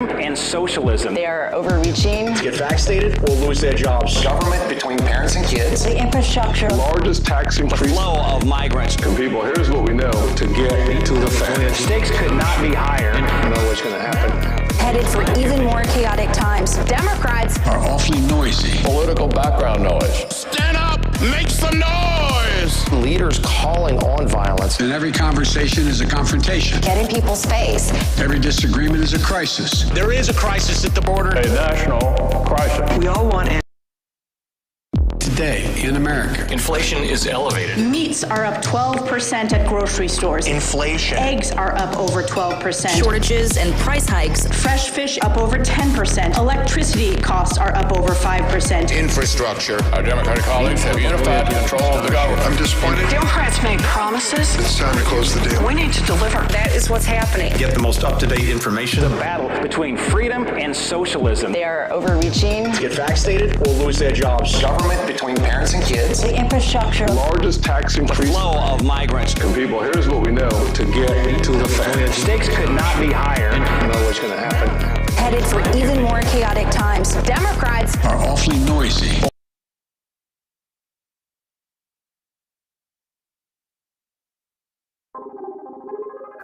and socialism. They are overreaching. Get vaccinated or lose their jobs. Government between parents and kids. The infrastructure. Largest tax increase. The flow of migrants. And people, here's what we know to get to the facts. The stakes could not be higher. You know what's going to happen. Headed for even more chaotic times. Democrats are awfully noisy. Political background noise. Stand up, make some noise. Leaders calling on violence. And every conversation is a confrontation. Get in people's face. Every disagreement is a crisis. There is a crisis at the border. A national crisis. We all want Today in America, Inflation is elevated. Meats are up 12% at grocery stores. Inflation. Eggs are up over 12%. Shortages and price hikes. Fresh fish up over 10%. Electricity costs are up over 5%. Infrastructure. Our Democratic colleagues have unified control of the government. I'm disappointed. Democrats make promises. It's time to close the deal. We need to deliver. That is what's happening. Get the most up-to-date information. The battle between freedom and socialism. They are overreaching. Get vaccinated or lose their jobs. Government between parents and kids. The infrastructure. Largest tax The increase. flow of migrants. And people, here's what we know to get to the The facts. stakes could not be higher. You know what's going to happen. Headed for even more chaotic times. Democrats are awfully noisy.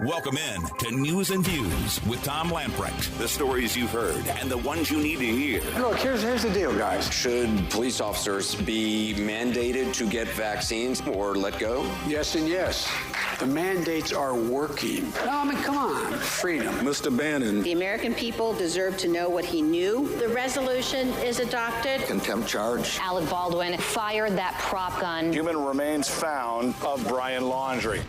Welcome in to News and Views with Tom Lamprecht. The stories you've heard and the ones you need to hear. Look, here's the deal, guys. Should police officers be mandated to get vaccines or let go? Yes and yes. The mandates are working. No, I mean, come on. Freedom. Mr. Bannon. The American people deserve to know what he knew. The resolution is adopted. Contempt charge. Alec Baldwin fired that prop gun. Human remains found of Brian Laundrie.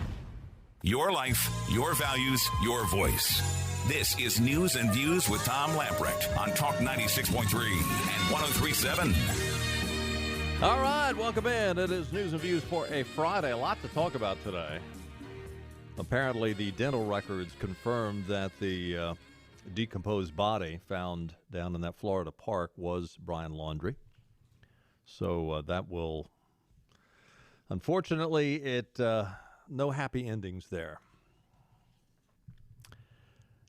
Your life, your values, your voice. This is News and Views with Tom Lamprecht on Talk 96.3 and 103.7. All right, welcome in. It is News and Views for a Friday. A lot to talk about today. Apparently, the dental records confirmed that the decomposed body found down in that Florida park was Brian Laundrie. So that will, unfortunately, no happy endings there.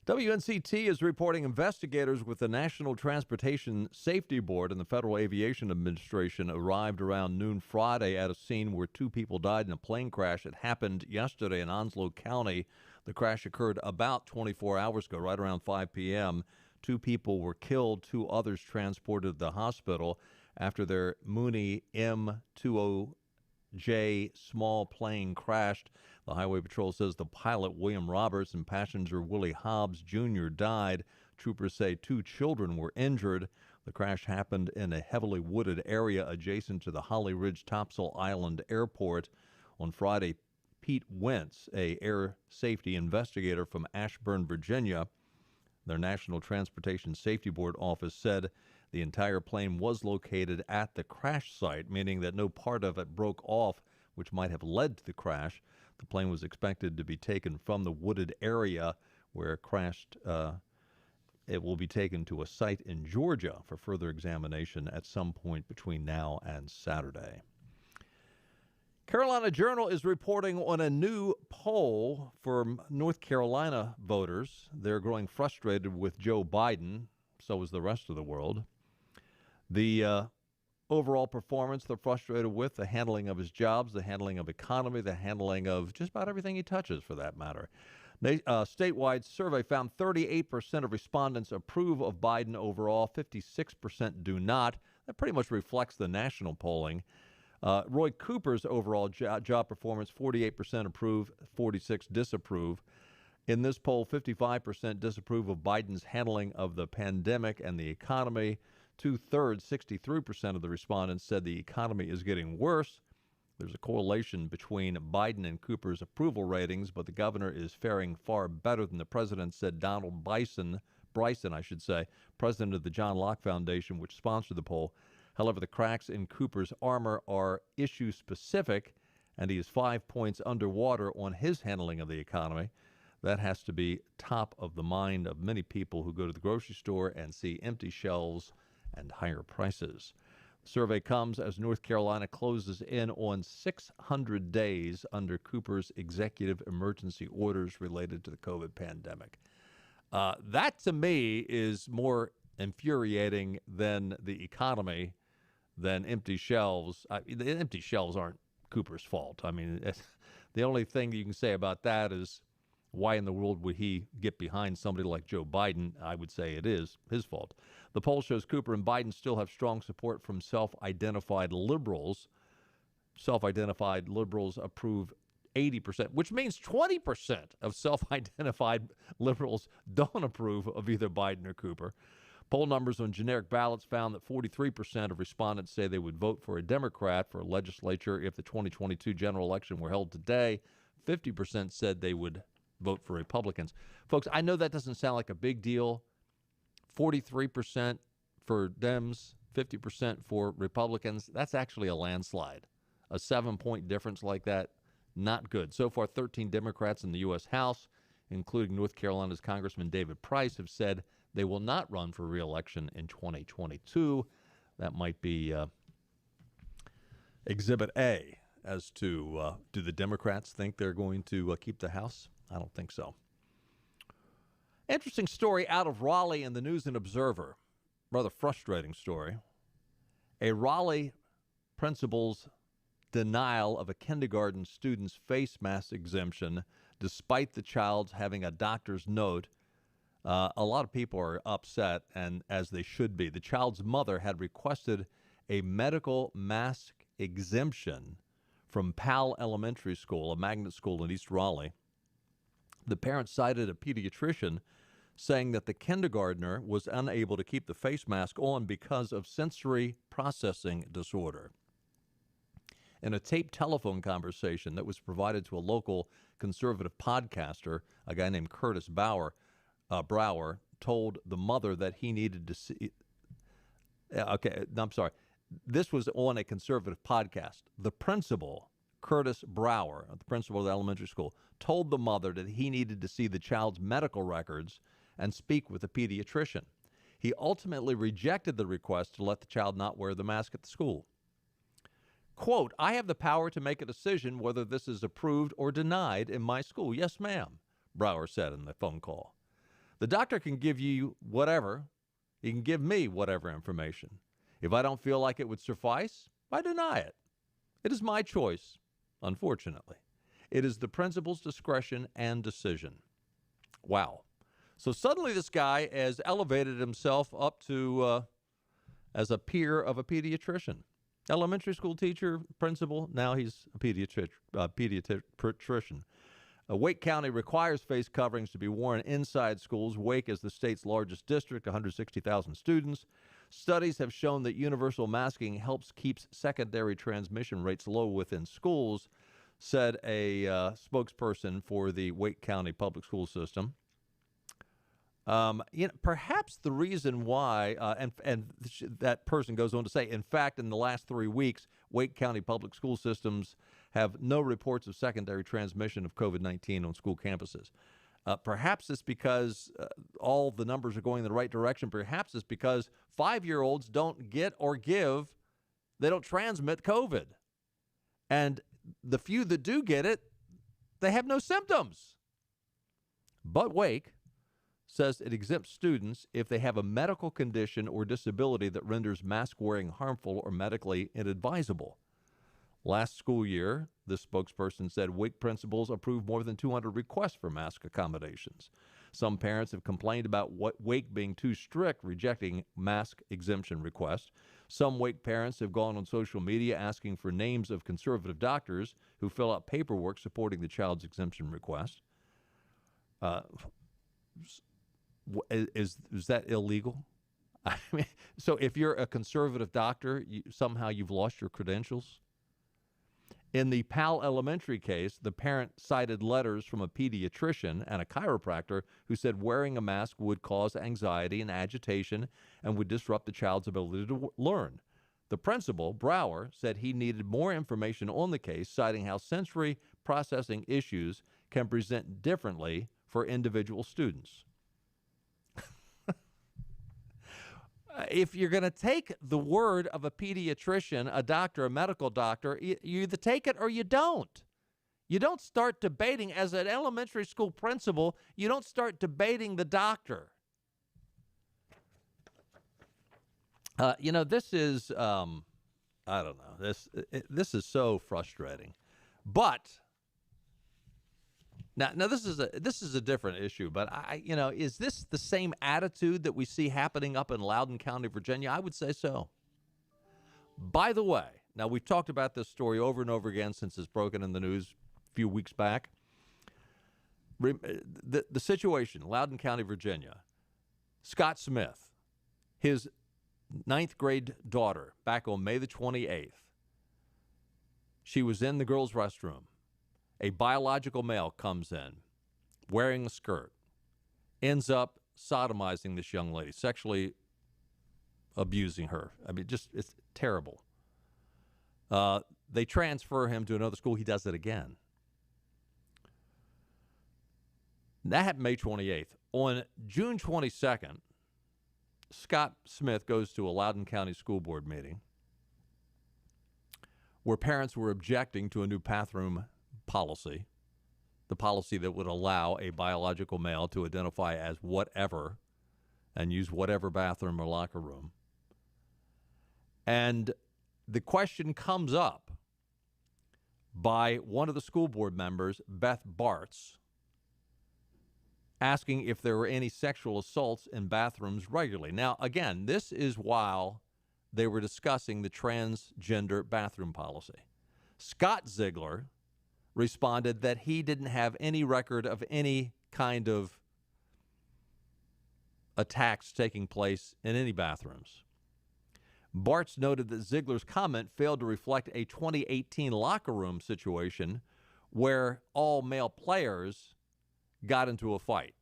WNCT is reporting investigators with the National Transportation Safety Board and the Federal Aviation Administration arrived around noon Friday at a scene where two people died in a plane crash. It happened yesterday in Onslow County. The crash occurred about 24 hours ago, right around 5 p.m. Two people were killed, two others transported to the hospital after their Mooney M20J small plane crashed. The Highway Patrol says the pilot, William Roberts, and passenger Willie Hobbs Jr. died. Troopers say two children were injured. The crash happened in a heavily wooded area adjacent to the Holly Ridge Topsail Island Airport. On Friday, Pete Wentz, a air safety investigator from Ashburn, Virginia, their National Transportation Safety Board office said the entire plane was located at the crash site, meaning that no part of it broke off, which might have led to the crash. The plane was expected to be taken from the wooded area where it crashed. It will be taken to a site in Georgia for further examination at some point between now and Saturday. Carolina Journal is reporting on a new poll from North Carolina voters. They're growing frustrated with Joe Biden. So is the rest of the world. The overall performance they're frustrated with, the handling of his jobs, the handling of economy, the handling of just about everything he touches, for that matter. Statewide survey found 38% of respondents approve of Biden overall, 56% do not. That pretty much reflects the national polling. Roy Cooper's overall job performance, 48% approve, 46% disapprove. In this poll, 55% disapprove of Biden's handling of the pandemic and the economy. Two-thirds, 63% of the respondents said the economy is getting worse. There's a correlation between Biden and Cooper's approval ratings, but the governor is faring far better than the president, said Donald Bryson, president of the John Locke Foundation, which sponsored the poll. However, the cracks in Cooper's armor are issue-specific, and he is 5 points underwater on his handling of the economy. That has to be top of the mind of many people who go to the grocery store and see empty shelves and higher prices. The survey comes as North Carolina closes in on 600 days under Cooper's executive emergency orders related to the COVID pandemic. That, to me, is more infuriating than the economy, than empty shelves. The empty shelves aren't Cooper's fault. I mean, the only thing you can say about that is, why in the world would he get behind somebody like Joe Biden? I would say it is his fault. The poll shows Cooper and Biden still have strong support from self-identified liberals. Self-identified liberals approve 80%, which means 20% of self-identified liberals don't approve of either Biden or Cooper. Poll numbers on generic ballots found that 43% of respondents say they would vote for a Democrat for legislature if the 2022 general election were held today. 50% said they would vote for Republicans. Folks, I know that doesn't sound like a big deal. 43% for Dems, 50% for Republicans. That's actually a landslide. A 7-point difference like that, not good. So far, 13 Democrats in the U.S. House, including North Carolina's Congressman David Price, have said they will not run for re-election in 2022. That might be Exhibit A as to do the Democrats think they're going to keep the House? I don't think so. Interesting story out of Raleigh in the News and Observer. Rather frustrating story. A Raleigh principal's denial of a kindergarten student's face mask exemption despite the child's having a doctor's note. A lot of people are upset, and as they should be. The child's mother had requested a medical mask exemption from Powell Elementary School, a magnet school in East Raleigh. The parent cited a pediatrician saying that the kindergartner was unable to keep the face mask on because of sensory processing disorder. In a taped telephone conversation that was provided to a local conservative podcaster, a guy named Curtis Brower told the mother that he needed to see. This was on a conservative podcast. The principal, Curtis Brower, the principal of the elementary school, told the mother that he needed to see the child's medical records and speak with a pediatrician. He ultimately rejected the request to let the child not wear the mask at the school. Quote, "I have the power to make a decision whether this is approved or denied in my school." "Yes, ma'am," Brower said in the phone call. "The doctor can give you whatever. He can give me whatever information. If I don't feel like it would suffice, I deny it. It is my choice, unfortunately. It is the principal's discretion and decision." Wow. So suddenly this guy has elevated himself up to as a peer of a pediatrician. Elementary school teacher, principal, now he's a pediatrician. Wake County requires face coverings to be worn inside schools. Wake is the state's largest district, 160,000 students. Studies have shown that universal masking helps keep secondary transmission rates low within schools, said a spokesperson for the Wake County public school system. Perhaps the reason why, and that person goes on to say, in fact, in the last 3 weeks, Wake County public school systems have no reports of secondary transmission of COVID-19 on school campuses. Perhaps it's because all the numbers are going in the right direction. Perhaps it's because 5-year-olds don't get or give, they don't transmit COVID. And the few that do get it, they have no symptoms. But Wake says it exempts students if they have a medical condition or disability that renders mask wearing harmful or medically inadvisable. Last school year, the spokesperson said Wake principals approved more than 200 requests for mask accommodations. Some parents have complained about Wake being too strict, rejecting mask exemption requests. Some Wake parents have gone on social media asking for names of conservative doctors who fill out paperwork supporting the child's exemption request. Is that illegal? I mean, so if you're a conservative doctor, somehow you've lost your credentials? In the Powell Elementary case, the parent cited letters from a pediatrician and a chiropractor who said wearing a mask would cause anxiety and agitation and would disrupt the child's ability to learn. The principal, Brower, said he needed more information on the case, citing how sensory processing issues can present differently for individual students. If you're going to take the word of a pediatrician, a doctor, a medical doctor, you either take it or you don't. You don't start debating, as an elementary school principal, you don't start debating the doctor. This is, I don't know, this is so frustrating. But now this is a different issue. But is this the same attitude that we see happening up in Loudoun County, Virginia? I would say so. By the way, now we've talked about this story over and over again since it's broken in the news a few weeks back. The situation, Loudoun County, Virginia. Scott Smith, his 9th grade daughter, back on May the 28th. She was in the girls' restroom. A biological male comes in, wearing a skirt, ends up sodomizing this young lady, sexually abusing her. I mean, it's terrible. They transfer him to another school. He does it again. That happened May 28th. On June 22nd, Scott Smith goes to a Loudoun County School Board meeting where parents were objecting to a new bathroom policy, the policy that would allow a biological male to identify as whatever and use whatever bathroom or locker room. And the question comes up by one of the school board members, Beth Bartz, asking if there were any sexual assaults in bathrooms regularly. Now, again, this is while they were discussing the transgender bathroom policy. Scott Ziegler responded that he didn't have any record of any kind of attacks taking place in any bathrooms. Bartz noted that Ziegler's comment failed to reflect a 2018 locker room situation where all male players got into a fight.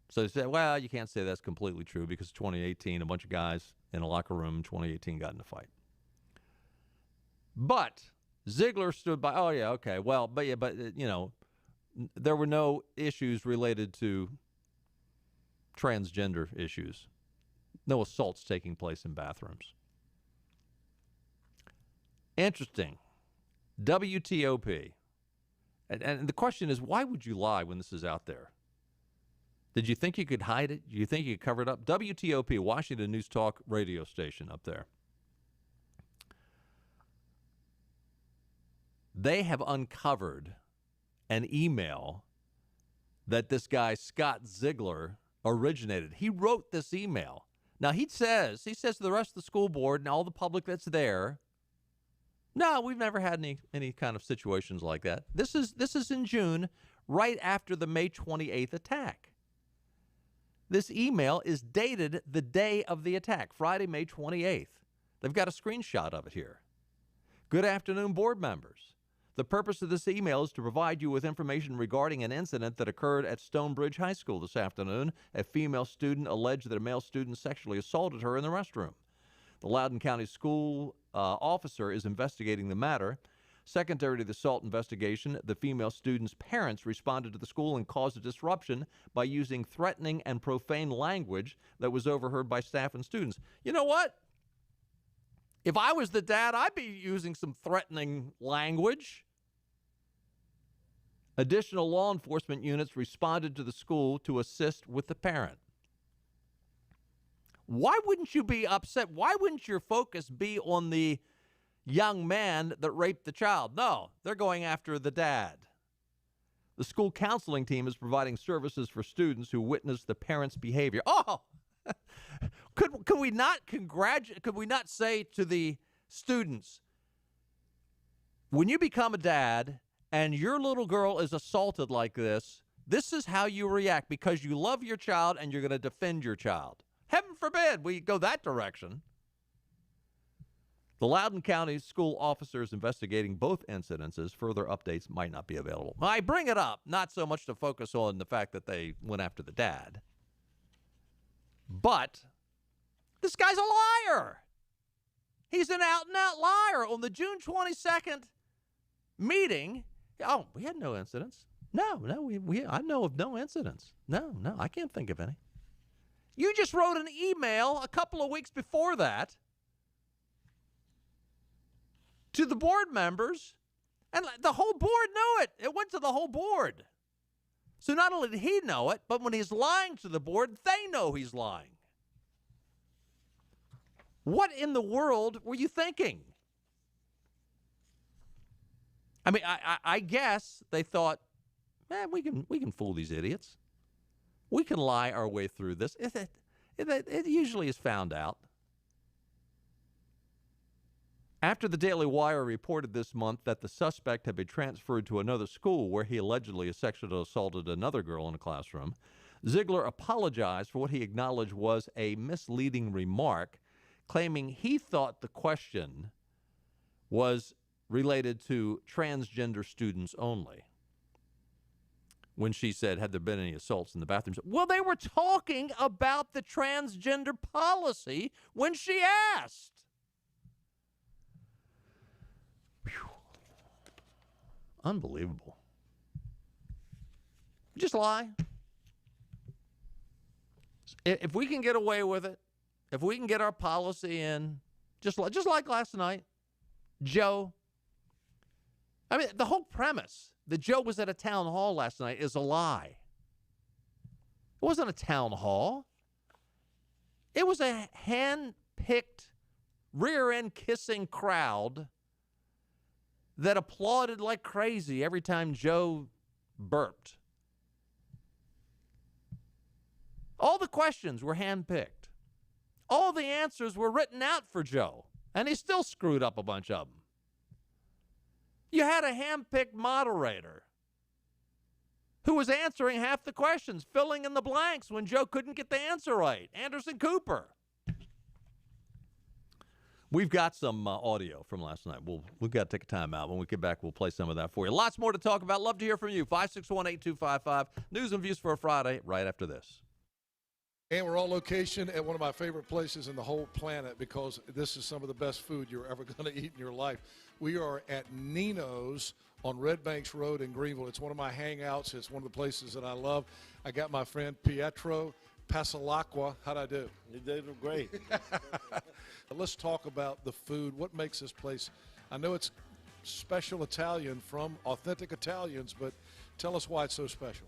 So they said, well, you can't say that's completely true because 2018, a bunch of guys in a locker room in 2018 got in a fight. But Ziegler stood by, oh, yeah, okay, well, but there were no issues related to transgender issues. No assaults taking place in bathrooms. Interesting. WTOP. And the question is, why would you lie when this is out there? Did you think you could hide it? Do you think you could cover it up? WTOP, Washington News Talk radio station up there. They have uncovered an email that this guy, Scott Ziegler, originated. He wrote this email. Now, he says to the rest of the school board and all the public that's there, no, we've never had any kind of situations like that. This is in June, right after the May 28th attack. This email is dated the day of the attack, Friday, May 28th. They've got a screenshot of it here. Good afternoon, board members. The purpose of this email is to provide you with information regarding an incident that occurred at Stonebridge High School this afternoon. A female student alleged that a male student sexually assaulted her in the restroom. The Loudoun County School officer is investigating the matter. Secondary to the assault investigation, the female student's parents responded to the school and caused a disruption by using threatening and profane language that was overheard by staff and students. You know what? If I was the dad, I'd be using some threatening language. Additional law enforcement units responded to the school to assist with the parent. Why wouldn't you be upset? Why wouldn't your focus be on the young man that raped the child? No, they're going after the dad. The school counseling team is providing services for students who witnessed the parents' behavior. Oh, could we not say to the students, when you become a dad and your little girl is assaulted like this is how you react because you love your child and you're going to defend your child. Heaven forbid we go that direction. The Loudoun County school officer is investigating both incidences. Further updates might not be available. I bring it up not so much to focus on the fact that they went after the dad, but this guy's a liar. He's an out-and-out liar. On the June 22nd meeting, we had no incidents. No, I know of no incidents. No, I can't think of any. You just wrote an email a couple of weeks before that to the board members And the whole board knew it. It went to the whole board. So not only did he know it, but when he's lying to the board, they know he's lying. What in the world were you thinking? I mean, I guess they thought, man, we can fool these idiots. We can lie our way through this. It usually is found out. After the Daily Wire reported this month that the suspect had been transferred to another school where he allegedly sexually assaulted another girl in a classroom, Ziegler apologized for what he acknowledged was a misleading remark, claiming he thought the question was related to transgender students only. When she said, had there been any assaults in the bathrooms? Well, they were talking about the transgender policy when she asked. Whew. Unbelievable. Just lie. If we can get away with it, if we can get our policy in, just like last night, Joe. I mean, the whole premise that Joe was at a town hall last night is a lie. It wasn't a town hall. It was a hand-picked, rear-end kissing crowd that applauded like crazy every time Joe burped. All the questions were hand-picked. All the answers were written out for Joe, and he still screwed up a bunch of them. You had a hand-picked moderator who was answering half the questions, filling in the blanks when Joe couldn't get the answer right. Anderson Cooper. We've got some audio from last night. We've got to take a time out. When we get back, we'll play some of that for you. Lots more to talk about. Love to hear from you. 561-8255. News and views for a Friday right after this. And we're on location at one of my favorite places in the whole planet because this is some of the best food you're ever going to eat in your life. We are at Nino's on Red Banks Road in Greenville. It's one of my hangouts. It's one of the places that I love. I got my friend Pietro Pasalacqua. How'd I do? You did great. Let's talk about the food. What makes this place? I know it's special Italian from authentic Italians, but tell us why it's so special.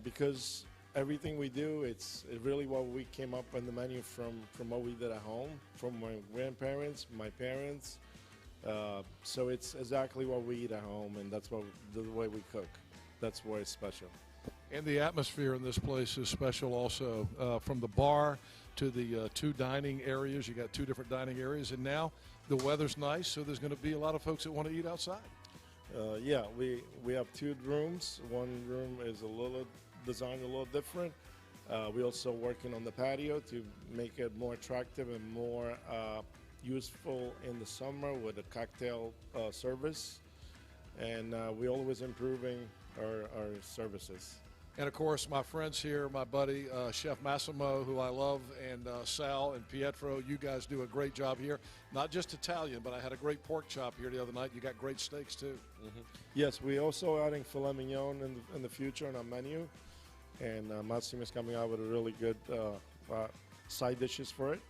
Because everything we do, it's really what we came up on the menu from what we did at home, from my grandparents, my parents. So it's exactly what we eat at home, and that's the way we cook. That's why it's special. And the atmosphere in this place is special also. From the bar to the two dining areas. You got two different dining areas, and now the weather's nice, so there's going to be a lot of folks that want to eat outside. Yeah, we have two rooms. One room is designed a little different. We're also working on the patio to make it more attractive and more useful in the summer with a cocktail service. And we're always improving our services. And, of course, my friends here, my buddy, Chef Massimo, who I love, and Sal and Pietro, you guys do a great job here. Not just Italian, but I had a great pork chop here the other night. You got great steaks, too. Mm-hmm. Yes, we're also adding filet mignon in the future on our menu. And Massimo is coming out with a really good side dishes for it.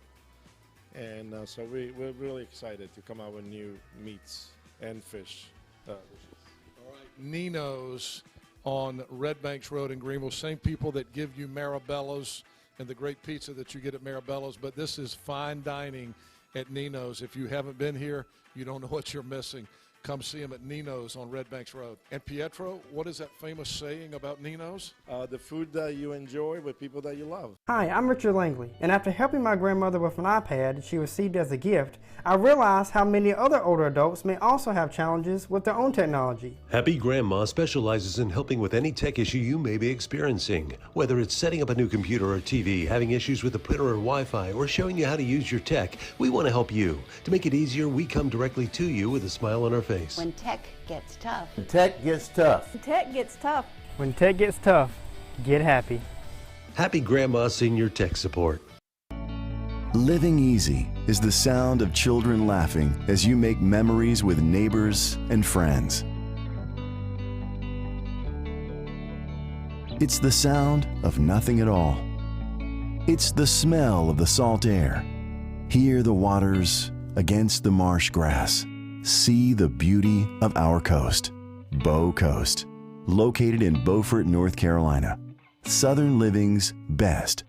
And so we're really excited to come out with new meats and fish dishes. All right, Nino's on Red Banks Road in Greenville. Same people that give you Marabello's and the great pizza that you get at Marabello's, but this is fine dining at Nino's. If you haven't been here, you don't know what you're missing. Come see them at Nino's on Red Banks Road. And Pietro, what is that famous saying about Nino's? The food that you enjoy with people that you love. Hi, I'm Richard Langley, and after helping my grandmother with an iPad she received as a gift, I realized how many other older adults may also have challenges with their own technology. Happy Grandma specializes in helping with any tech issue you may be experiencing. Whether it's setting up a new computer or TV, having issues with the printer or Wi-Fi, or showing you how to use your tech, we want to help you. To make it easier, we come directly to you with a smile on our face. When tech gets tough. When tech gets tough. When tech gets tough. When tech gets tough, get happy. Happy Grandma Senior Tech Support. Living easy is the sound of children laughing as you make memories with neighbors and friends. It's the sound of nothing at all. It's the smell of the salt air. Hear the waters against the marsh grass. See the beauty of our coast. Bow Coast, located in Beaufort, North Carolina. Southern Living's best.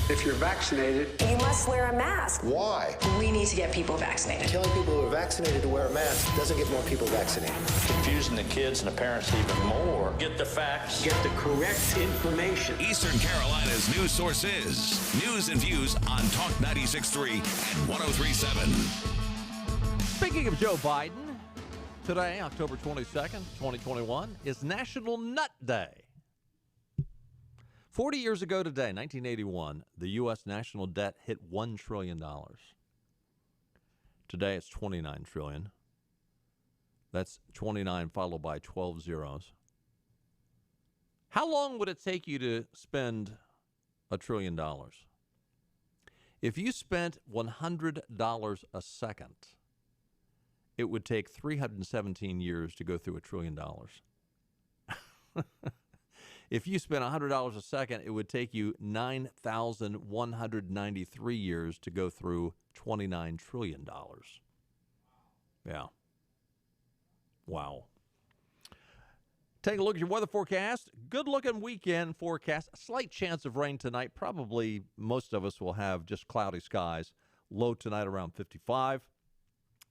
If you're vaccinated, you must wear a mask. Why? We need to get people vaccinated. Telling people who are vaccinated to wear a mask doesn't get more people vaccinated. Confusing the kids and the parents even more. Get the facts. Get the correct information. Eastern Carolina's news source is News and Views on Talk 96.3 and 103.7. Speaking of Joe Biden, today, October 22nd, 2021, is National Nut Day. 40 years ago today, 1981, the U.S. national debt hit $1 trillion. Today, it's $29 trillion. That's 29 followed by 12 zeros. How long would it take you to spend $1 trillion? If you spent $100 a second, it would take 317 years to go through $1 trillion. If you spent $100 a second, it would take you 9,193 years to go through $29 trillion. Yeah. Wow. Take a look at your weather forecast. Good-looking weekend forecast. A slight chance of rain tonight. Probably most of us will have just cloudy skies. Low tonight around 55.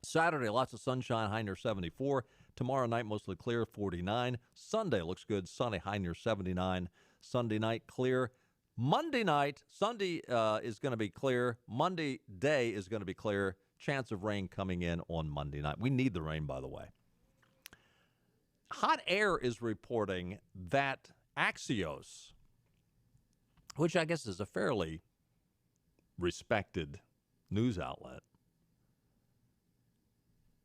Saturday, lots of sunshine, high near 74. Tomorrow night, mostly clear, 49. Sunday looks good, sunny, high near 79. Sunday night, clear. Monday night, Sunday is going to be clear. Monday day is going to be clear. Chance of rain coming in on Monday night. We need the rain, by the way. Hot Air is reporting that Axios, which I guess is a fairly respected news outlet,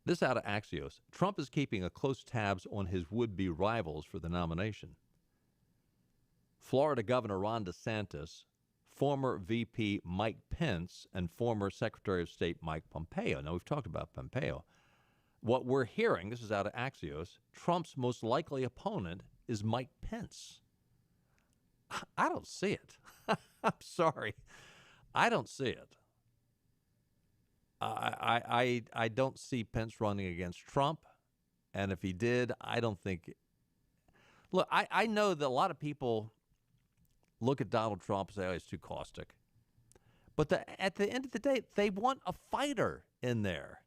this out of Axios. Trump is keeping a close tabs on his would-be rivals for the nomination. Florida Governor Ron DeSantis, former VP Mike Pence, and former Secretary of State Mike Pompeo. Now, we've talked about Pompeo. What we're hearing, this is out of Axios, Trump's most likely opponent is Mike Pence. I don't see it. I'm sorry. I don't see it. I don't see Pence running against Trump, and if he did, I don't think. Look, I know that a lot of people look at Donald Trump and say, "Oh, he's too caustic," but at the end of the day, they want a fighter in there.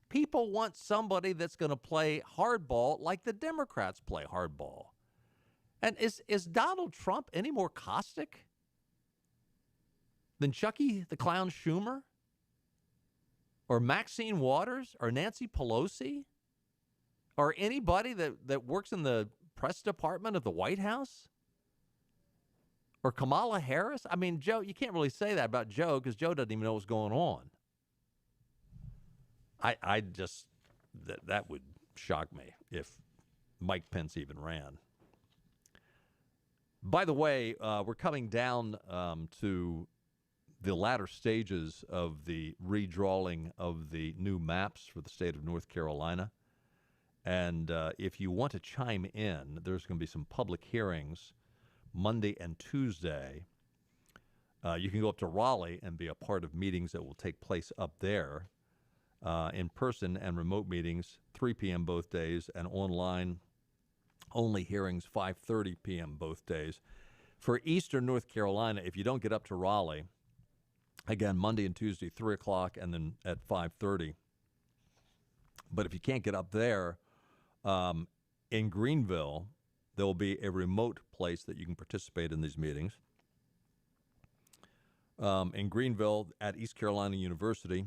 People want somebody that's going to play hardball like the Democrats play hardball. And is Donald Trump any more caustic than Chucky the Clown Schumer? Or Maxine Waters, or Nancy Pelosi, or anybody that works in the press department of the White House? Or Kamala Harris? I mean, Joe, you can't really say that about Joe because Joe doesn't even know what's going on. I just, that would shock me if Mike Pence even ran. By the way, we're coming down to the latter stages of the redrawing of the new maps for the state of North Carolina. And if you want to chime in, there's going to be some public hearings Monday and Tuesday. You can go up to Raleigh and be a part of meetings that will take place up there, in person and remote meetings, 3 p.m. both days, and online only hearings, 5:30 p.m. both days. For Eastern North Carolina, if you don't get up to Raleigh, again, Monday and Tuesday, 3 o'clock, and then at 5:30. But if you can't get up there, in Greenville, there will be a remote place that you can participate in these meetings. In Greenville at East Carolina University,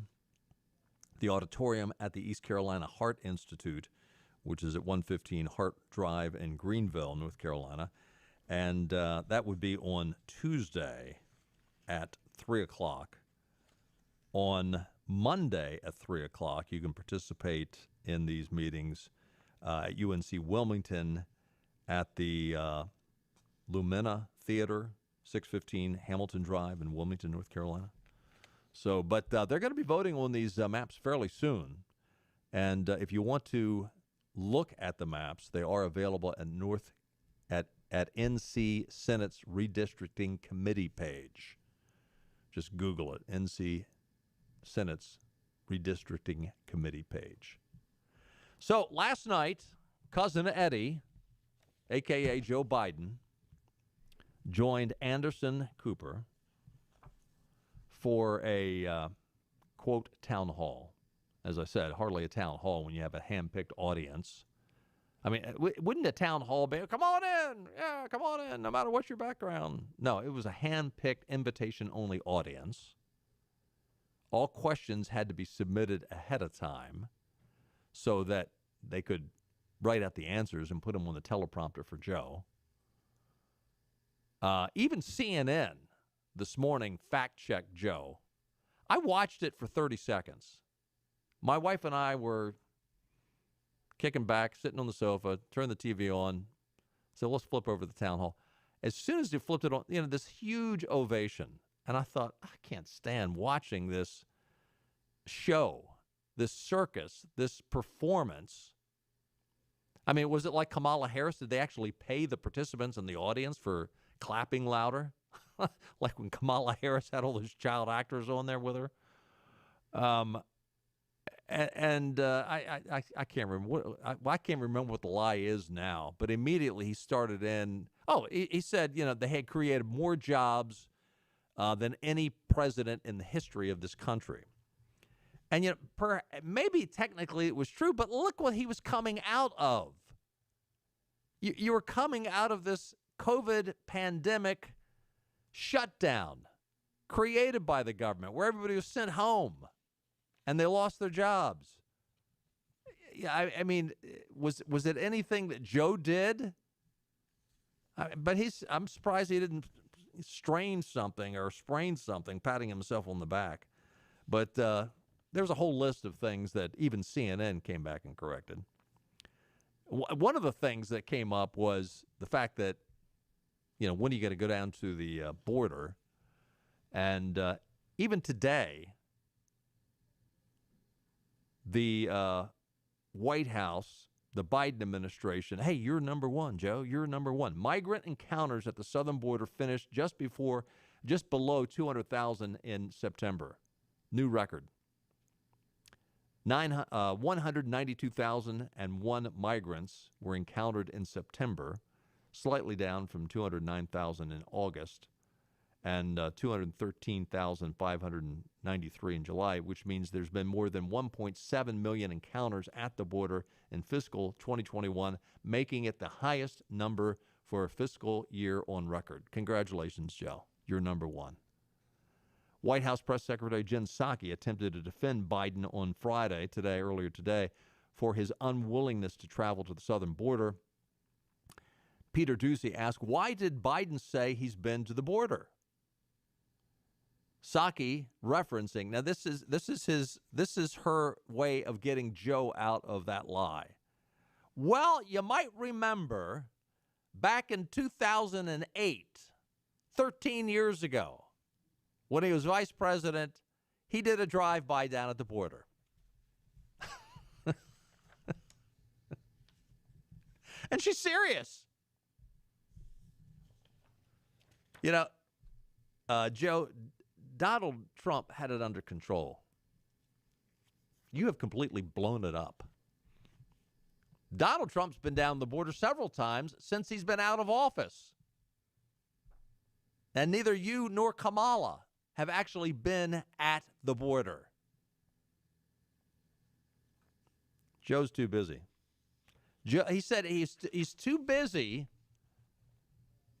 the auditorium at the East Carolina Heart Institute, which is at 115 Hart Drive in Greenville, North Carolina. And that would be on Tuesday at 3 o'clock. On Monday at 3 o'clock, you can participate in these meetings at UNC Wilmington at the Lumina Theater, 615 Hamilton Drive in Wilmington, North Carolina. So, but they're going to be voting on these maps fairly soon. And if you want to look at the maps, they are available at NC Senate's Redistricting Committee page. Just Google it, NC Senate's redistricting committee page. So last night, Cousin Eddie, a.k.a. Joe Biden, joined Anderson Cooper for a, quote, town hall. As I said, hardly a town hall when you have a hand-picked audience. I mean, wouldn't a town hall be, come on in, yeah, come on in, no matter what your background? No, it was a hand-picked, invitation-only audience. All questions had to be submitted ahead of time so that they could write out the answers and put them on the teleprompter for Joe. Even CNN this morning fact-checked Joe. I watched it for 30 seconds. My wife and I were kicking back, sitting on the sofa, turned the TV on, said, let's flip over to the town hall. As soon as they flipped it on, this huge ovation. And I thought, I can't stand watching this show, this circus, this performance. I mean, was it like Kamala Harris? Did they actually pay the participants in the audience for clapping louder? Like when Kamala Harris had all those child actors on there with her? I can't remember I can't remember what the lie is now, but immediately he started in. He said, they had created more jobs than any president in the history of this country. And maybe technically it was true, but look what he was coming out of. You were coming out of this COVID pandemic shutdown created by the government, where everybody was sent home. And they lost their jobs. Yeah, I mean, was it anything that Joe did? But I'm surprised he didn't strain something or sprain something, patting himself on the back. But there's a whole list of things that even CNN came back and corrected. One of the things that came up was the fact that, when are you going to go down to the border? And even today, the White House, the Biden administration, hey, you're number one, Joe. You're number one. Migrant encounters at the southern border finished just below 200,000 in September. New record. 192,001 migrants were encountered in September, slightly down from 209,000 in August. And 213,593 in July, which means there's been more than 1.7 million encounters at the border in fiscal 2021, making it the highest number for a fiscal year on record. Congratulations, Joe. You're number one. White House Press Secretary Jen Psaki attempted to defend Biden on Friday, earlier today, for his unwillingness to travel to the southern border. Peter Doocy asked, why did Biden say he's been to the border? Psaki referencing, now this is her way of getting Joe out of that lie. Well, you might remember back in 2008, 13 years ago, when he was vice president, he did a drive-by down at the border. And she's serious. Joe, Donald Trump had it under control. You have completely blown it up. Donald Trump's been down the border several times since he's been out of office. And neither you nor Kamala have actually been at the border. Joe's too busy. He said he's too busy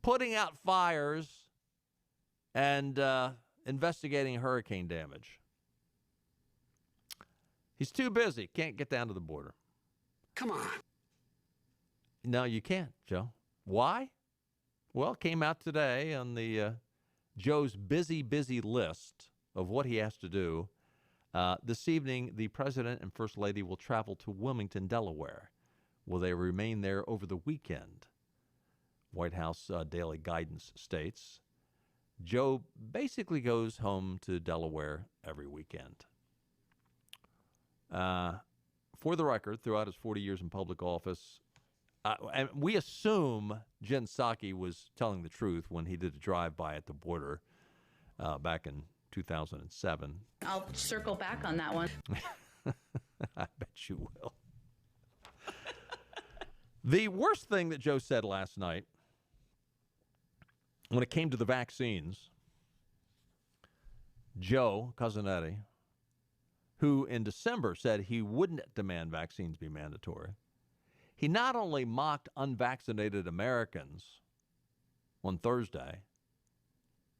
putting out fires and investigating hurricane damage. He's too busy. Can't get down to the border. Come on. No, you can't, Joe. Why? Well, it came out today on the Joe's busy list of what he has to do. This evening, the President and First Lady will travel to Wilmington, Delaware. Will they remain there over the weekend? White House daily guidance states. Joe basically goes home to Delaware every weekend. For the record, throughout his 40 years in public office, and we assume Jen Psaki was telling the truth when he did a drive-by at the border back in 2007. I'll circle back on that one. I bet you will. The worst thing that Joe said last night when it came to the vaccines, Joe, cousin Eddie, who in December said he wouldn't demand vaccines be mandatory, he not only mocked unvaccinated Americans on Thursday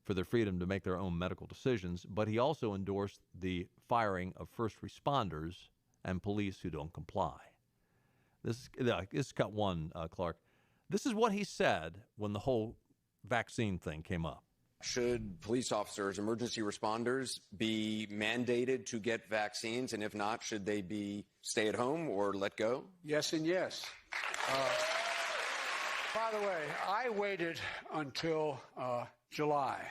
for their freedom to make their own medical decisions, but he also endorsed the firing of first responders and police who don't comply. This is cut one, Clark. This is what he said when the whole vaccine thing came up. Should police officers, emergency responders, be mandated to get vaccines? And if not, should they be stay at home or let go? Yes and yes. By the way, I waited until July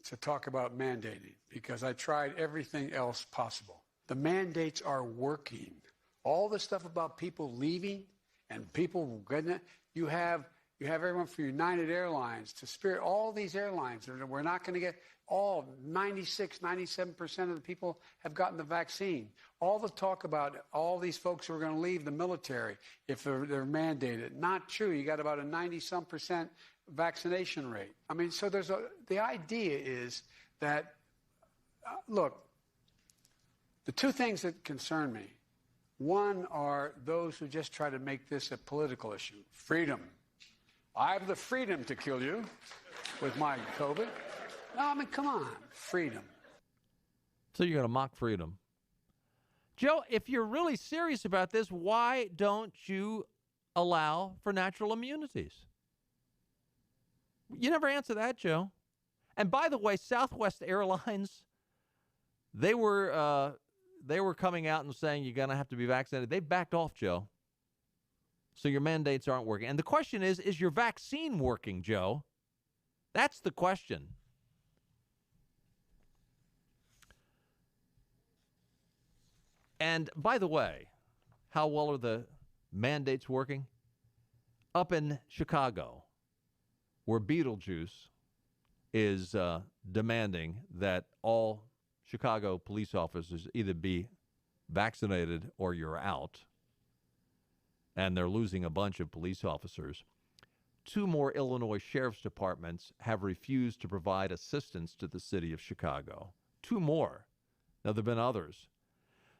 to talk about mandating because I tried everything else possible. The mandates are working. All the stuff about people leaving and people getting it, you have everyone from United Airlines to Spirit, all these airlines. We're not going to get all 96, 97% of the people have gotten the vaccine. All the talk about all these folks who are going to leave the military if they're mandated. Not true. You got about a 90-some% vaccination rate. I mean, so the idea is that, look, the two things that concern me, one are those who just try to make this a political issue. Freedom. I have the freedom to kill you with my COVID. No, I mean, come on. Freedom. So you're going to mock freedom. Joe, if you're really serious about this, why don't you allow for natural immunities? You never answer that, Joe. And by the way, Southwest Airlines, they were coming out and saying you're going to have to be vaccinated. They backed off, Joe. So your mandates aren't working. And the question is your vaccine working, Joe? That's the question. And by the way, how well are the mandates working? Up in Chicago, where Beetlejuice is demanding that all Chicago police officers either be vaccinated or you're out, and they're losing a bunch of police officers. 2 more Illinois sheriff's departments have refused to provide assistance to the city of Chicago. 2 more. Now, there have been others.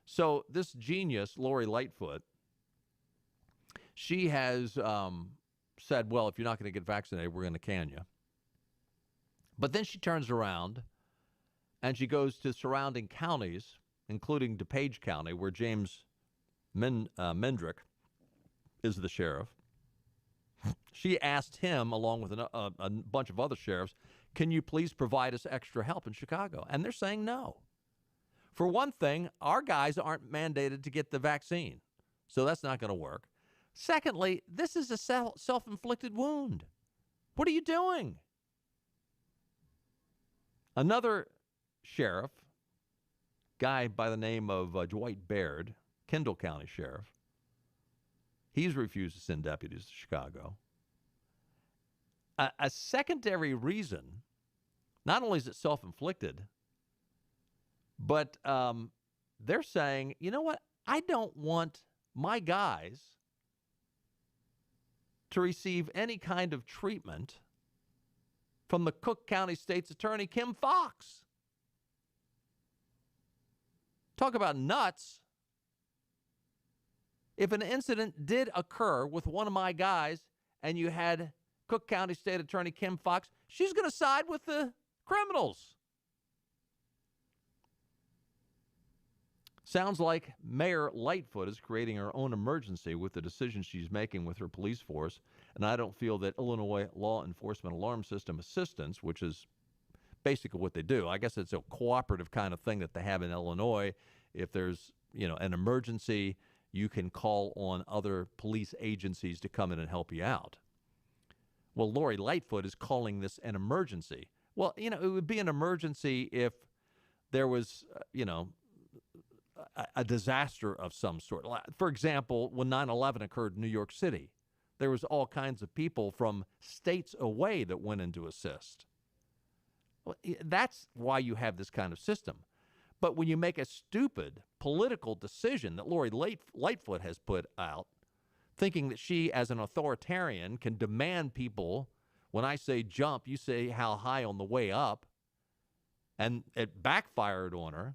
So this genius, Lori Lightfoot, she has said, well, if you're not going to get vaccinated, we're going to can you. But then she turns around and she goes to surrounding counties, including DuPage County, where James Mendrick is the sheriff. She asked him, along with a bunch of other sheriffs, can you please provide us extra help in Chicago? And they're saying no. For one thing, our guys aren't mandated to get the vaccine, so that's not going to work. Secondly, this is a self-inflicted wound. What are you doing? Another sheriff, guy by the name of Dwight Baird, Kendall County Sheriff, he's refused to send deputies to Chicago. A secondary reason, not only is it self-inflicted, but they're saying, you know what? I don't want my guys to receive any kind of treatment from the Cook County State's Attorney, Kim Foxx. Talk about nuts. If an incident did occur with one of my guys and you had Cook County State Attorney Kim Foxx, she's going to side with the criminals. Sounds like Mayor Lightfoot is creating her own emergency with the decisions she's making with her police force, and I don't feel that Illinois Law Enforcement Alarm System Assistance, which is basically what they do, I guess it's a cooperative kind of thing that they have in Illinois. If there's, an emergency, you can call on other police agencies to come in and help you out. Well, Lori Lightfoot is calling this an emergency. Well, it would be an emergency if there was, a disaster of some sort. For example, when 9/11 occurred in New York City, there was all kinds of people from states away that went in to assist. Well, that's why you have this kind of system. But when you make a stupid political decision that Lori Lightfoot has put out, thinking that she, as an authoritarian, can demand people, when I say jump, you say how high on the way up, and it backfired on her,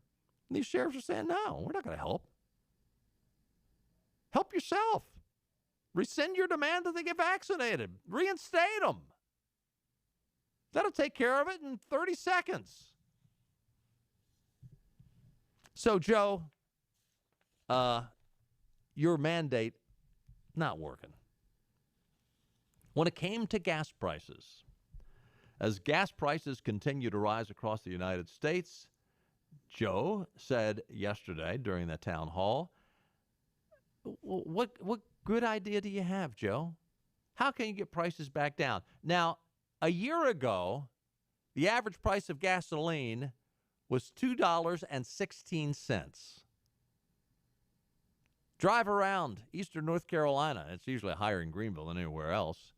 and these sheriffs are saying, no, we're not going to help. Help yourself. Rescind your demand that they get vaccinated. Reinstate them. That'll take care of it in 30 seconds. So, Joe, your mandate, not working. When it came to gas prices, as gas prices continue to rise across the United States, Joe said yesterday during the town hall, what good idea do you have, Joe? How can you get prices back down? Now, a year ago, the average price of gasoline was $2.16. Drive around eastern North Carolina. It's usually higher in Greenville than anywhere else.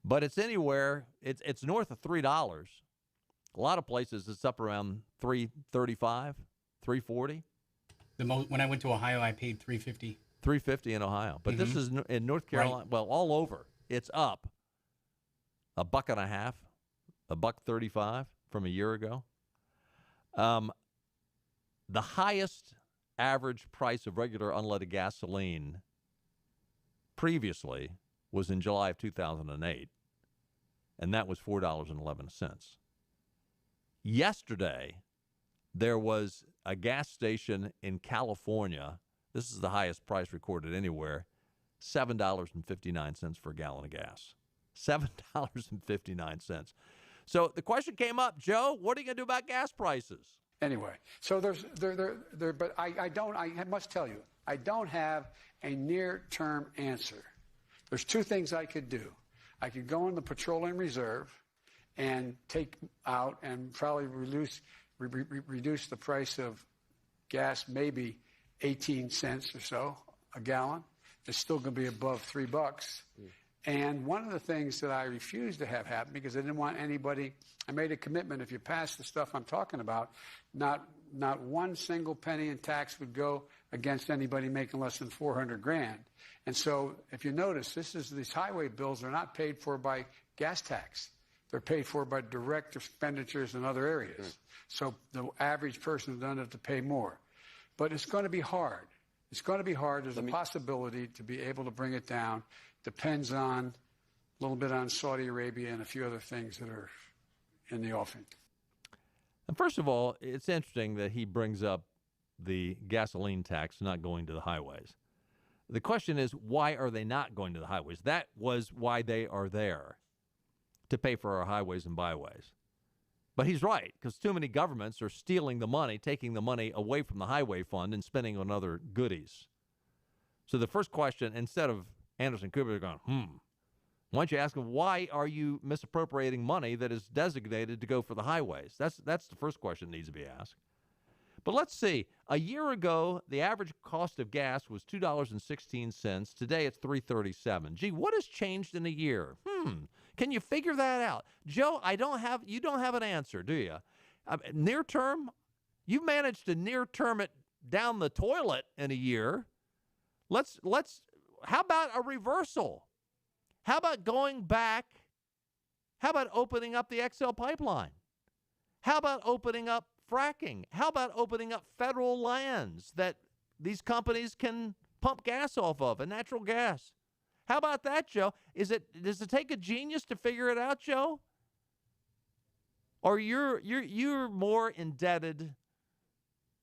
But it's anywhere, it's north of $3. A lot of places it's up around $3.35, $3.40. When I went to Ohio, I paid $3.50. $3.50 in Ohio. But this is in North Carolina, right. Well, all over. It's up $1.50, $1.35 from a year ago. The highest average price of regular unleaded gasoline previously was in July of 2008, and that was $4.11. Yesterday, there was a gas station in California. This is the highest price recorded anywhere, $7.59 for a gallon of gas. $7.59. So the question came up, Joe, what are you going to do about gas prices? Anyway, so but I must tell you, I don't have a near-term answer. There's two things I could do. I could go in the petroleum reserve and take out and probably reduce the price of gas maybe 18 cents or so a gallon. It's still going to be above $3. And one of the things that I refused to have happen, because I didn't want anybody, I made a commitment, if you pass the stuff I'm talking about, not one single penny in tax would go against anybody making less than $400,000. And so if you notice, these highway bills are not paid for by gas tax. They're paid for by direct expenditures in other areas. So the average person doesn't have to pay more. But it's going to be hard. It's going to be hard. There's a possibility to be able to bring it down. Depends on a little bit on Saudi Arabia and a few other things that are in the offing. And first of all, it's interesting that he brings up the gasoline tax not going to the highways. The question is, why are they not going to the highways? That was why they are there, to pay for our highways and byways. But he's right, because too many governments are stealing the money, taking the money away from the highway fund and spending on other goodies. So the first question, instead of Anderson Cooper going, why don't you ask him, why are you misappropriating money that is designated to go for the highways? That's the first question that needs to be asked. But let's see. A year ago, the average cost of gas was $2.16. Today, it's $3.37. Gee, what has changed in a year? Can you figure that out? Joe, you don't have an answer, do you? Near term, you managed to near term it down the toilet in a year. How about a reversal? How about going back? How about opening up the XL pipeline? How about opening up fracking? How about opening up federal lands that these companies can pump gas off of, and natural gas? How about that, Joe? Does it take a genius to figure it out, Joe? Or you're more indebted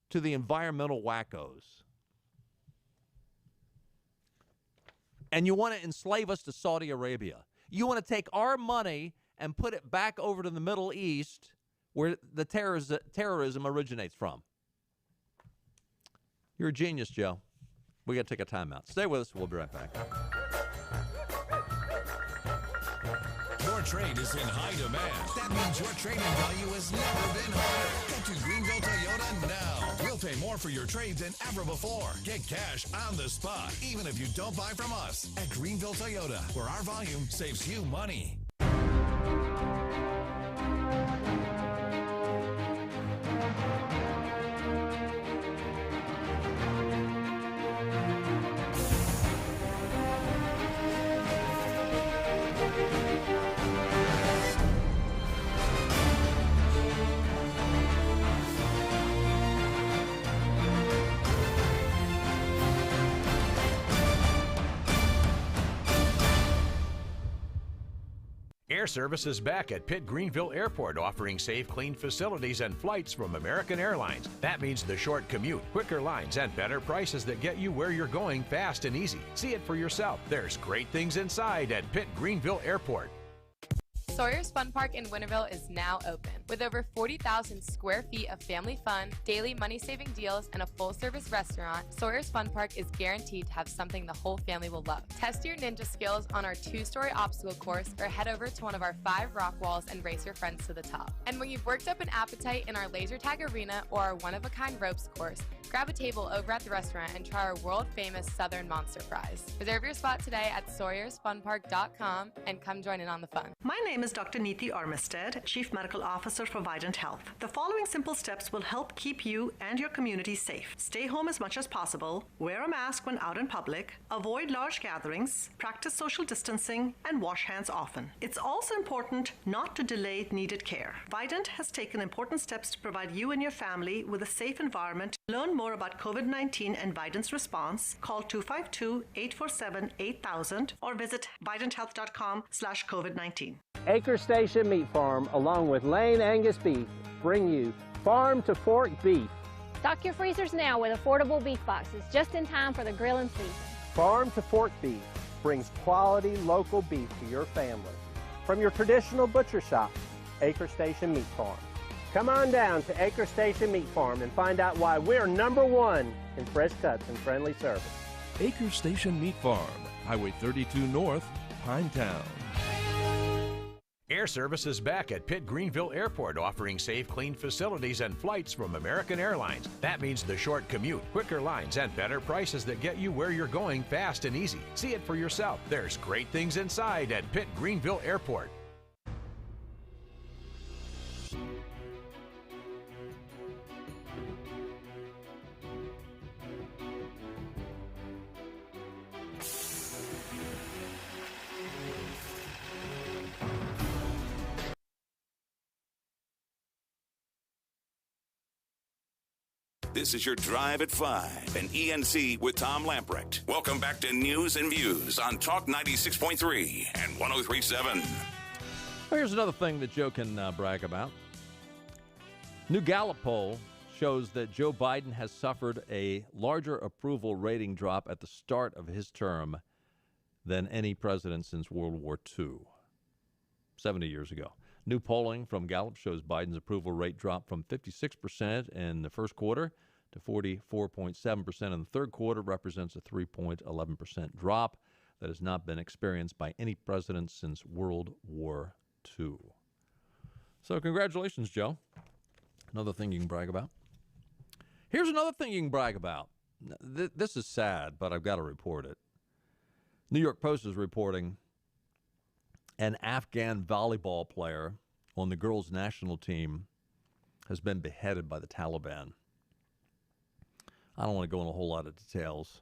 to the environmental wackos? And you want to enslave us to Saudi Arabia. You want to take our money and put it back over to the Middle East where the terrorism originates from. You're a genius, Joe. We got to take a timeout. Stay with us. We'll be right back. Your trade is in high demand. That means your trading value has never been higher. Get to Greenville Toyota now. We'll pay more for your trade than ever before. Get cash on the spot, even if you don't buy from us. At Greenville Toyota, where our volume saves you money. Air Service is back at Pitt Greenville Airport, offering safe, clean facilities and flights from American Airlines. That means the short commute, quicker lines, and better prices that get you where you're going fast and easy. See it for yourself. There's great things inside at Pitt Greenville Airport. Sawyer's Fun Park in Winterville is now open. With over 40,000 square feet of family fun, daily money-saving deals, and a full-service restaurant, Sawyer's Fun Park is guaranteed to have something the whole family will love. Test your ninja skills on our 2-story obstacle course or head over to one of our 5 rock walls and race your friends to the top. And when you've worked up an appetite in our laser tag arena or our one-of-a-kind ropes course, grab a table over at the restaurant and try our world-famous Southern Monster Fries. Reserve your spot today at SawyersFunPark.com and come join in on the fun. My name is Dr. Neeti Armistead, Chief Medical Officer for Vidant Health. The following simple steps will help keep you and your community safe. Stay home as much as possible, wear a mask when out in public, avoid large gatherings, practice social distancing, and wash hands often. It's also important not to delay needed care. Vidant has taken important steps to provide you and your family with a safe environment. Learn more about COVID-19 and Vidant's response. Call 252-847-8000 or visit vidanthealth.com/COVID-19. Acre Station Meat Farm, along with Lane Angus Beef, bring you Farm to Fork Beef. Stock your freezers now with affordable beef boxes just in time for the grilling season. Farm to Fork Beef brings quality local beef to your family. From your traditional butcher shop, Acre Station Meat Farm. Come on down to Acre Station Meat Farm and find out why we're #1 in fresh cuts and friendly service. Acre Station Meat Farm, Highway 32 North, Pinetown. Air Service is back at Pitt Greenville Airport, offering safe, clean facilities and flights from American Airlines. That means the short commute, quicker lines, and better prices that get you where you're going fast and easy. See it for yourself. There's great things inside at Pitt Greenville Airport. This is your Drive at 5 and ENC with Tom Lamprecht. Welcome back to News and Views on Talk 96.3 and 103.7. Well, here's another thing that Joe can brag about. New Gallup poll shows that Joe Biden has suffered a larger approval rating drop at the start of his term than any president since World War II, 70 years ago. New polling from Gallup shows Biden's approval rate dropped from 56% in the first quarter to 44.7% in the third quarter, represents a 3.11% drop that has not been experienced by any president since World War II. So congratulations, Joe. Another thing you can brag about. Here's another thing you can brag about. This is sad, but I've got to report it. New York Post is reporting an Afghan volleyball player on the girls' national team has been beheaded by the Taliban. I don't want to go into a whole lot of details,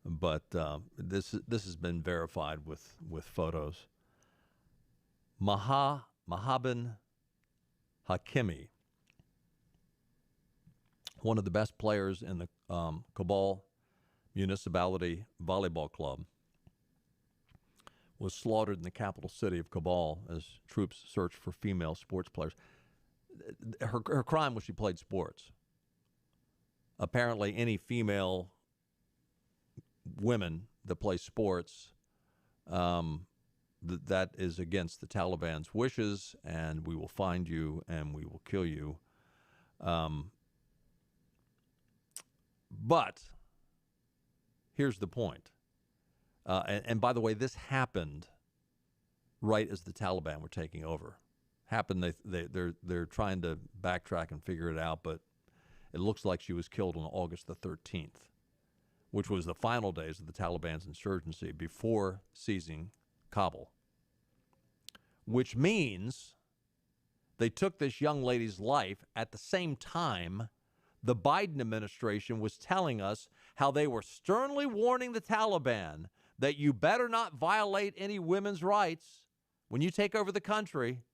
but this has been verified with photos. Mahabin Hakimi, one of the best players in the Kabul Municipality Volleyball Club, was slaughtered in the capital city of Kabul as troops searched for female sports players. Her crime was she played sports. Apparently, any female women that play sports, that is against the Taliban's wishes, and we will find you and we will kill you. But here's the point. And by the way, this happened right as the Taliban were taking over. They're trying to backtrack and figure it out, but it looks like she was killed on August the 13th, which was the final days of the Taliban's insurgency before seizing Kabul. Which means they took this young lady's life at the same time the Biden administration was telling us how they were sternly warning the Taliban that you better not violate any women's rights when you take over the country.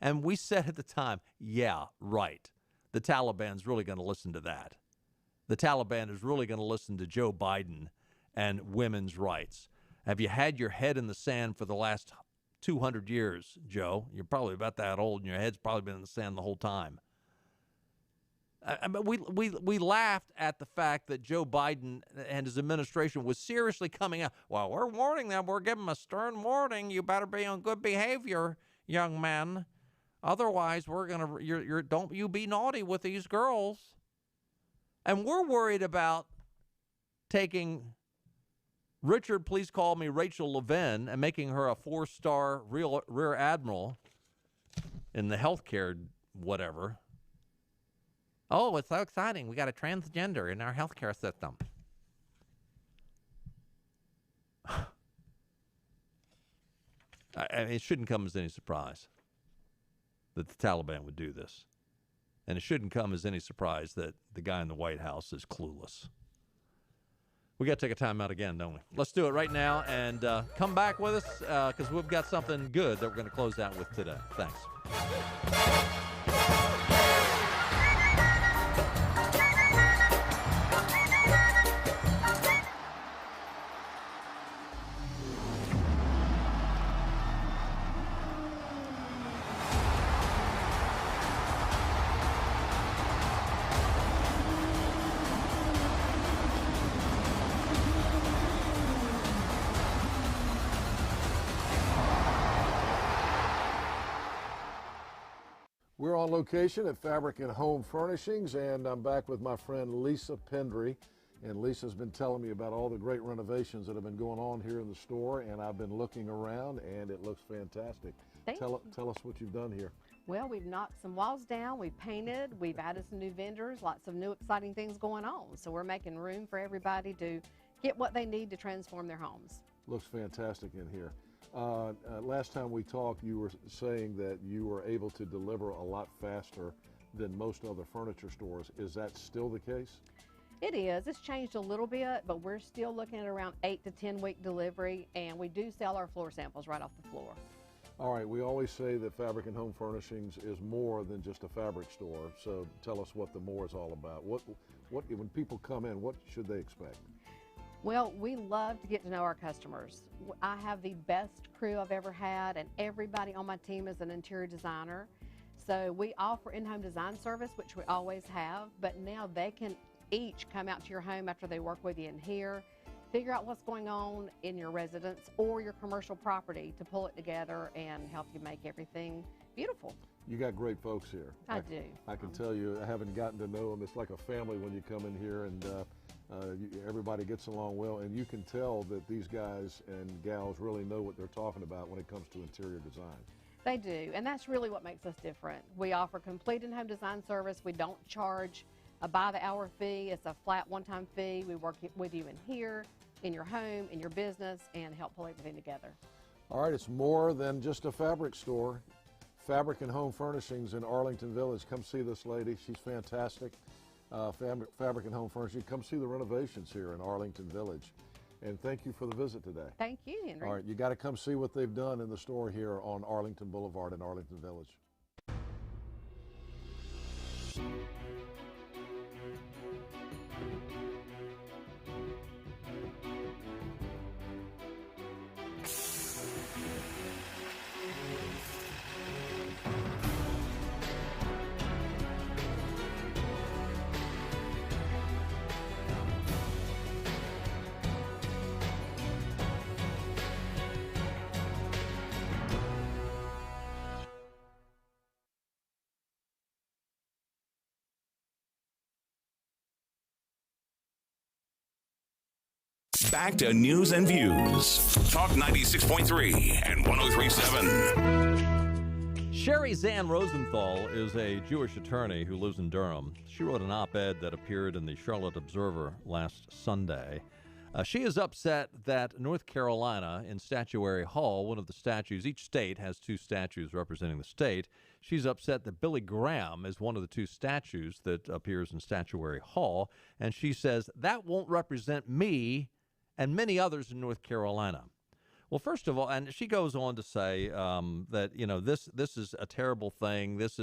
And we said at the time, yeah, right. The Taliban's really going to listen to that. The Taliban is really going to listen to Joe Biden and women's rights. Have you had your head in the sand for the last 200 years, Joe. You're probably about that old, and your head's probably been in the sand the whole time. But we laughed at the fact that Joe Biden and his administration was seriously coming out. Well, we're warning them. We're giving them a stern warning. You better be on good behavior, young men. Otherwise, we're gonna don't you be naughty with these girls. And we're worried about taking Richard, please call me Rachel Levin, and making her a 4-star rear admiral in the healthcare whatever. Oh, it's so exciting. We got a transgender in our healthcare system. It shouldn't come as any surprise that the Taliban would do this. And it shouldn't come as any surprise that the guy in the White House is clueless. We got to take a time out again, don't we? Let's do it right now and come back with us because we've got something good that we're going to close out with today. Thanks. We're on location at Fabric and Home Furnishings, and I'm back with my friend Lisa Pendry. And Lisa's been telling me about all the great renovations that have been going on here in the store, and I've been looking around, and it looks fantastic. Tell us what you've done here. Well, we've knocked some walls down, we've painted, we've added some new vendors, lots of new exciting things going on. So we're making room for everybody to get what they need to transform their homes. Looks fantastic in here. Last time we talked, you were saying that you were able to deliver a lot faster than most other furniture stores. Is that still the case? It is. It's changed a little bit, but we're still looking at around 8 to 10 week delivery, and we do sell our floor samples right off the floor. All right, we always say that Fabric and Home Furnishings is more than just a fabric store, so tell us what the more is all about. What when people come in, what should they expect? Well, we love to get to know our customers. I have the best crew I've ever had, and everybody on my team is an interior designer. So we offer in-home design service, which we always have, but now they can each come out to your home after they work with you in here, figure out what's going on in your residence or your commercial property to pull it together and help you make everything beautiful. You got great folks here. I do. I can tell you, I haven't gotten to know them. It's like a family when you come in here, and everybody gets along well, and you can tell that these guys and gals really know what they're talking about when it comes to interior design. They do, and that's really what makes us different. We offer complete in-home design service. We don't charge a by-the-hour fee. It's a flat one-time fee. We work with you in here, in your home, in your business, and help pull everything together. All right, it's more than just a fabric store. Fabric and Home Furnishings in Arlington Village. Come see this lady. She's fantastic. Fabric and Home Furnishings. Come see the renovations here in Arlington Village. And thank you for the visit today. Thank you, Henry. All right, you got to come see what they've done in the store here on Arlington Boulevard in Arlington Village. Back to news and views. Talk 96.3 and 103.7. Sherry Zan Rosenthal is a Jewish attorney who lives in Durham. She wrote an op-ed that appeared in the Charlotte Observer last Sunday. She is upset that North Carolina, in Statuary Hall, one of the statues, each state has 2 statues representing the state. She's upset that Billy Graham is one of the 2 statues that appears in Statuary Hall, and she says, that won't represent me and many others in North Carolina. Well, first of all, and she goes on to say that, you know, this is a terrible thing. This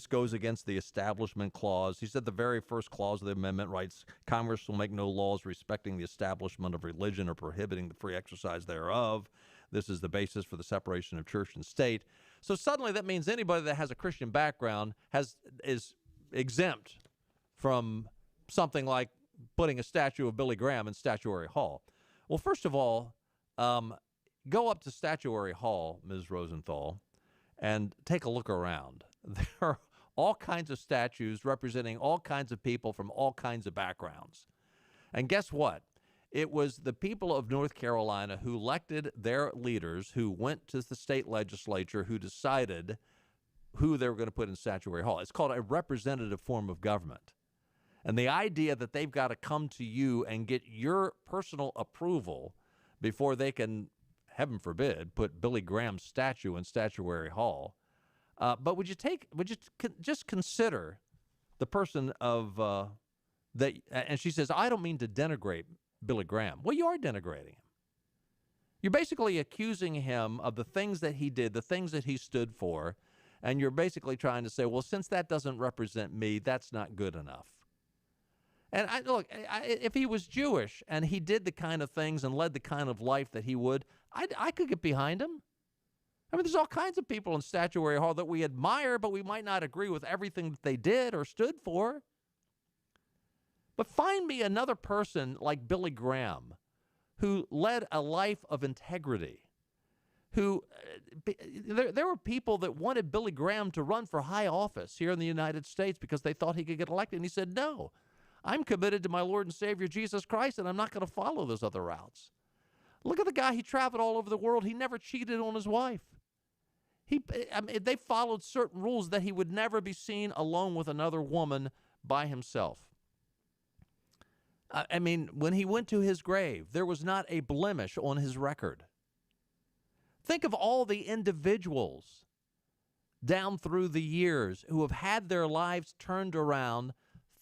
goes against the Establishment Clause. She said the very first clause of the amendment writes, Congress will make no laws respecting the establishment of religion or prohibiting the free exercise thereof. This is the basis for the separation of church and state. So suddenly that means anybody that has a Christian background is exempt from something like putting a statue of Billy Graham in Statuary Hall. Well, first of all, go up to Statuary Hall, Ms. Rosenthal, and take a look around. There are all kinds of statues representing all kinds of people from all kinds of backgrounds. And guess what? It was the people of North Carolina who elected their leaders, who went to the state legislature, who decided who they were going to put in Statuary Hall. It's called a representative form of government. And the idea that they've got to come to you and get your personal approval before they can, heaven forbid, put Billy Graham's statue in Statuary Hall. But would you just consider the person of that? And she says, I don't mean to denigrate Billy Graham. Well, you are denigrating him. You're basically accusing him of the things that he did, the things that he stood for, and you're basically trying to say, well, since that doesn't represent me, that's not good enough. And if he was Jewish and he did the kind of things and led the kind of life that he would, I could get behind him. I mean, there's all kinds of people in Statuary Hall that we admire, but we might not agree with everything that they did or stood for. But find me another person like Billy Graham who led a life of integrity, who there were people that wanted Billy Graham to run for high office here in the United States because they thought he could get elected. And he said, no, I'm committed to my Lord and Savior, Jesus Christ, and I'm not going to follow those other routes. Look at the guy. He traveled all over the world. He never cheated on his wife. They followed certain rules that he would never be seen alone with another woman by himself. I mean, when he went to his grave, there was not a blemish on his record. Think of all the individuals down through the years who have had their lives turned around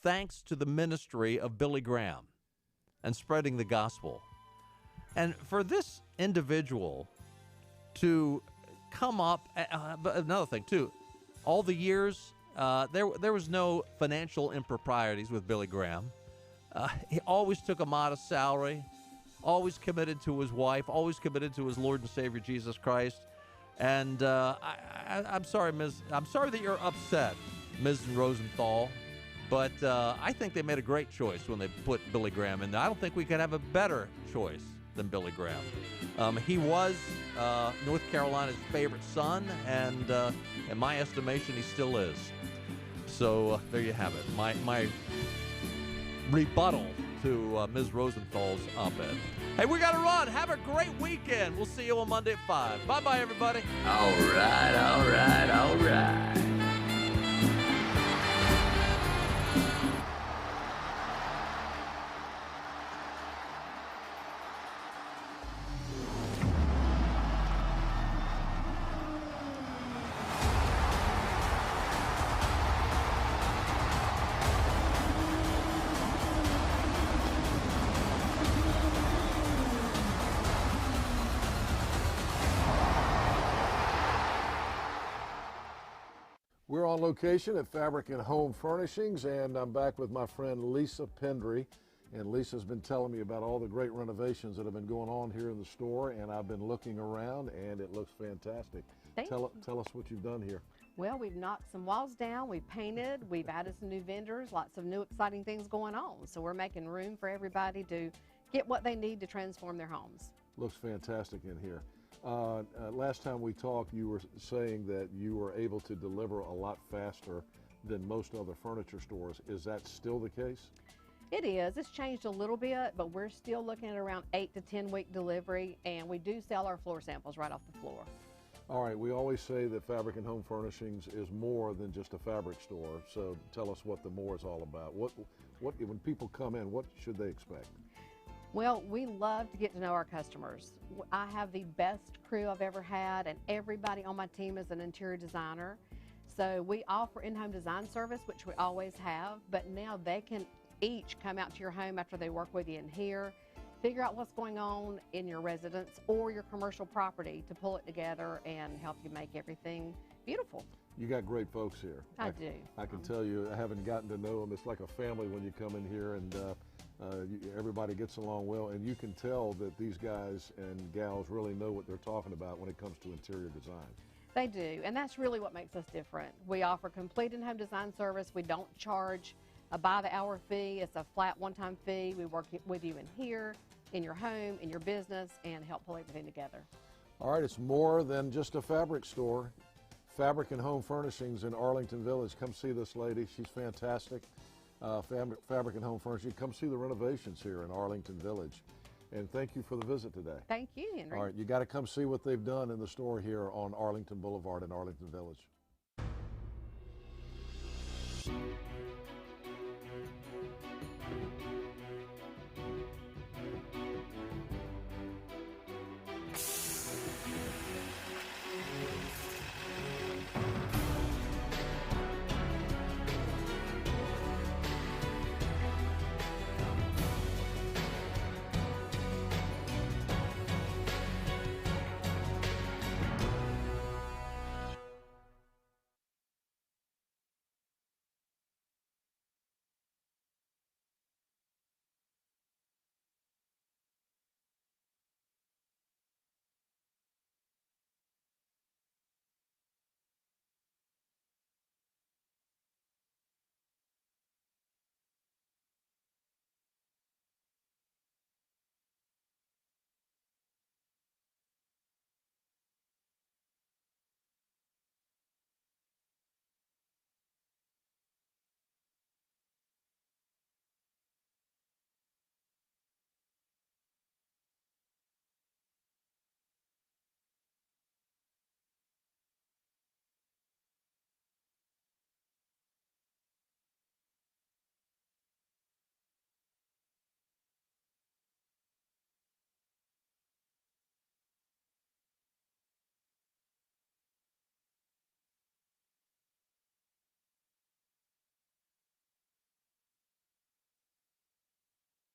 thanks to the ministry of Billy Graham and spreading the gospel. And for this individual to come up, but another thing too, all the years, there was no financial improprieties with Billy Graham. He always took a modest salary, always committed to his wife, always committed to his Lord and Savior Jesus Christ. And I'm sorry, I'm sorry that you're upset, Ms. Rosenthal, but I think they made a great choice when they put Billy Graham in there. I don't think we could have a better choice than Billy Graham. He was North Carolina's favorite son, and in my estimation, he still is. So there you have it. My rebuttal to Ms. Rosenthal's op-ed. Hey, we got to run. Have a great weekend. We'll see you on Monday at 5. Bye-bye, everybody. All right, all right, all right. We're on location at Fabric and Home Furnishings, and I'm back with my friend Lisa Pendry. And Lisa's been telling me about all the great renovations that have been going on here in the store, and I've been looking around, and it looks fantastic. Tell us what you've done here. Well, we've knocked some walls down, we've painted, we've added some new vendors, lots of new exciting things going on. So we're making room for everybody to get what they need to transform their homes. Looks fantastic in here. Last time we talked, you were saying that you were able to deliver a lot faster than most other furniture stores. Is that still the case? It is. It's changed a little bit, but we're still looking at around 8 to 10 week delivery, and we do sell our floor samples right off the floor. All right, we always say that Fabric and Home Furnishings is more than just a fabric store, so tell us what the more is all about. What when people come in, what should they expect? Well, we love to get to know our customers. I have the best crew I've ever had, and everybody on my team is an interior designer. So we offer in-home design service, which we always have, but now they can each come out to your home after they work with you in here, figure out what's going on in your residence or your commercial property to pull it together and help you make everything beautiful. You got great folks here. I do. I can tell you, I haven't gotten to know them. It's like a family when you come in here, and Everybody gets along well, and you can tell that these guys and gals really know what they're talking about when it comes to interior design. They do, and that's really what makes us different. We offer complete in-home design service. We don't charge a by-the-hour fee. It's a flat one-time fee. We work with you in here, in your home, in your business, and help pull everything together. All right, it's more than just a fabric store. Fabric and Home Furnishings in Arlington Village. Come see this lady. She's fantastic. Fabric and Home Furnishings. Come see the renovations here in Arlington Village. And thank you for the visit today. Thank you, Henry. All right, you got to come see what they've done in the store here on Arlington Boulevard in Arlington Village.